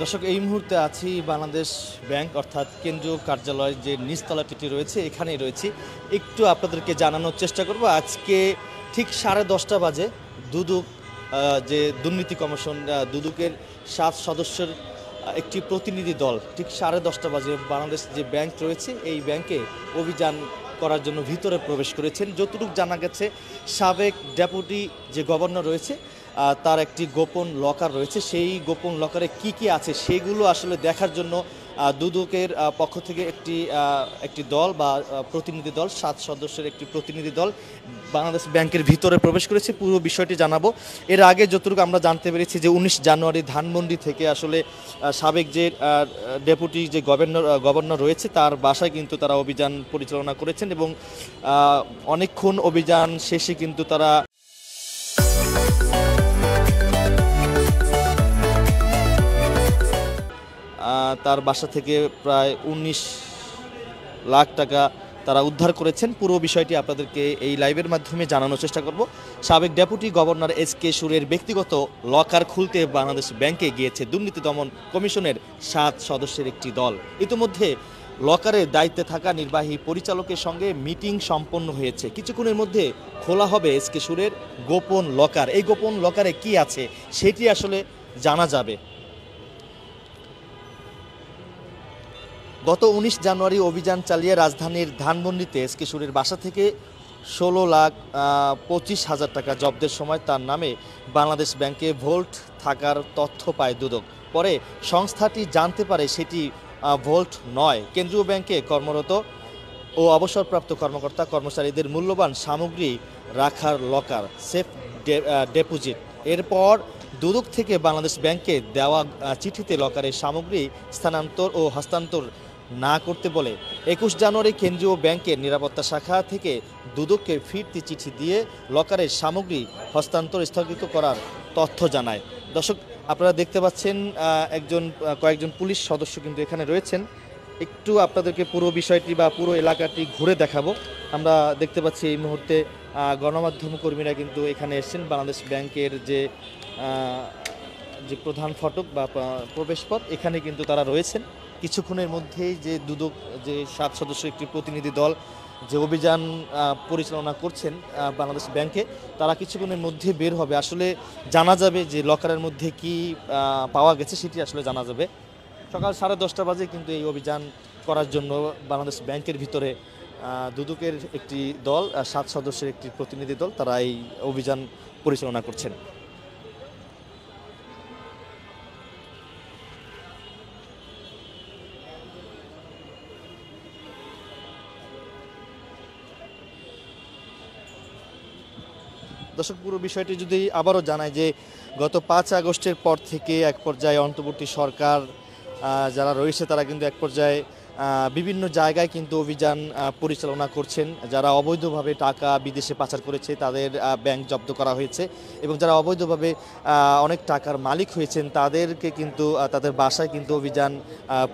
দর্শক, এই মুহূর্তে আছি বাংলাদেশ ব্যাংক অর্থাৎ কেন্দ্রীয় কার্যালয় যে নিচতলাটি রয়েছে এখানেই রয়েছি। একটু আপনাদেরকে জানানোর চেষ্টা করব আজকে ঠিক 10:30 বাজে দুদক যে দুর্নীতি কমিশন দুদকের 7 সদস্যের একটি প্রতিনিধি দল ঠিক 10:30 বাজে বাংলাদেশ যে ব্যাংক রয়েছে এই ব্যাংকে অভিযান করার জন্য ভিতরে প্রবেশ করেছেন। যতটুকু জানা গেছে সাবেক ডেপুটি যে গভর্নর রয়েছে তার একটি গোপন লকার রয়েছে, সেই গোপন লকারে কি কি আছে সেগুলো আসলে দেখার জন্য দুদকের পক্ষ থেকে একটি দল বা প্রতিনিধি দল 7 সদস্যের একটি প্রতিনিধি দল বাংলাদেশ ব্যাংকের ভিতরে প্রবেশ করেছে। পুরো বিষয়টি জানাবো। এর আগে যতটুকু আমরা জানতে পেরেছি যে 19 জানুয়ারি ধানমন্ডি থেকে আসলে সাবেক যে ডেপুটি যে গভর্নর রয়েছে তার বাসায় কিন্তু তারা অভিযান পরিচালনা করেছেন এবং অনেকক্ষণ অভিযান শেষে কিন্তু তারা তার বাসা থেকে প্রায় 19 লাখ টাকা তারা উদ্ধার করেছেন। পুরো বিষয়টি আপনাদেরকে এই লাইভের মাধ্যমে জানানোর চেষ্টা করব। সাবেক ডেপুটি গভর্নর এস.কে. সুরের ব্যক্তিগত লকার খুলতে বাংলাদেশ ব্যাংকে গিয়েছে দুর্নীতি দমন কমিশনের 7 সদস্যের একটি দল। ইতিমধ্যে লকারের দায়িত্বে থাকা নির্বাহী পরিচালকের সঙ্গে মিটিং সম্পন্ন হয়েছে। কিছুক্ষণের মধ্যে খোলা হবে এস.কে. সুরের গোপন লকার। এই গোপন লকারে কি আছে সেটি আসলে জানা যাবে। গত 19 জানুয়ারি অভিযান চালিয়ে রাজধানীর ধানমন্ডিতে এস.কে. সুরের বাসা থেকে 16,25,000 টাকা জব্দের সময় তার নামে বাংলাদেশ ব্যাংকে ভোল্ট থাকার তথ্য পায় দুদক। পরে সংস্থাটি জানতে পারে সেটি ভোল্ট নয়, কেন্দ্রীয় ব্যাংকে কর্মরত ও অবসরপ্রাপ্ত কর্মকর্তা কর্মচারীদের মূল্যবান সামগ্রী রাখার লকার, সেফ ডিপোজিট। এরপর দুদক থেকে বাংলাদেশ ব্যাংকে দেওয়া চিঠিতে লকারের সামগ্রী স্থানান্তর ও হস্তান্তর না করতে বলে 21 জানুয়ারি কেন্দ্রীয় ব্যাংকের নিরাপত্তা শাখা থেকে দুদককে ফিরতি চিঠি দিয়ে লকারের সামগ্রী হস্তান্তর স্থগিত করার তথ্য জানায়। দর্শক, আপনারা দেখতে পাচ্ছেন কয়েকজন পুলিশ সদস্য কিন্তু এখানে রয়েছেন। একটু আপনাদেরকে পুরো বিষয়টি বা পুরো এলাকাটি ঘুরে দেখাবো। আমরা দেখতে পাচ্ছি এই মুহূর্তে গণমাধ্যম কর্মীরা কিন্তু এখানে এসেছেন। বাংলাদেশ ব্যাংকের যে প্রধান ফটক বা প্রবেশপথ এখানে কিন্তু তারা রয়েছেন। কিছুক্ষণের মধ্যেই যে দুদক যে 7 সদস্য একটি প্রতিনিধি দল যে অভিযান পরিচালনা করছেন বাংলাদেশ ব্যাংকে, তারা কিছুক্ষণের মধ্যে বের হবে। আসলে জানা যাবে যে লকারের মধ্যে কি পাওয়া গেছে সেটি আসলে জানা যাবে। সকাল 10:30 বাজে কিন্তু এই অভিযান করার জন্য বাংলাদেশ ব্যাংকের ভিতরে দুদকের একটি দল 7 সদস্যের একটি প্রতিনিধি দল তারা এই অভিযান পরিচালনা করছেন। দর্শক, পুরো বিষয়টি যদি আবারও জানায় যে গত 5 আগস্টের পর থেকে এক পর্যায়ে অন্তর্বর্তী সরকার যারা রয়েছে তারা কিন্তু এক পর্যায়ে বিভিন্ন জায়গায় কিন্তু অভিযান পরিচালনা করছেন। যারা অবৈধভাবে টাকা বিদেশে পাচার করেছে তাদের ব্যাংক জব্দ করা হয়েছে এবং যারা অবৈধভাবে অনেক টাকার মালিক হয়েছেন তাদেরকে কিন্তু তাদের বাসায় কিন্তু অভিযান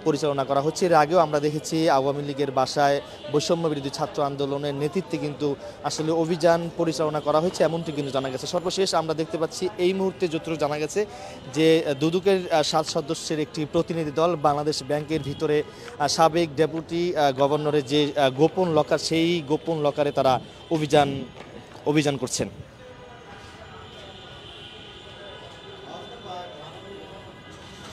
পরিচালনা করা হচ্ছে। এর আগেও আমরা দেখেছি আওয়ামী লীগের বাসায় বৈষম্য বিরোধী ছাত্র আন্দোলনের নেতৃত্বে কিন্তু আসলে অভিযান পরিচালনা করা হয়েছে এমনটি কিন্তু জানা গেছে। সর্বশেষ আমরা দেখতে পাচ্ছি এই মুহূর্তে যতটুকু জানা গেছে যে দুদকের 7 সদস্যের একটি প্রতিনিধি দল বাংলাদেশ ব্যাংকের ভিতরে সাবেক ডেপুটি গভর্নরের যে গোপন লকার সেই গোপন লকারে তারা অভিযান করছেন।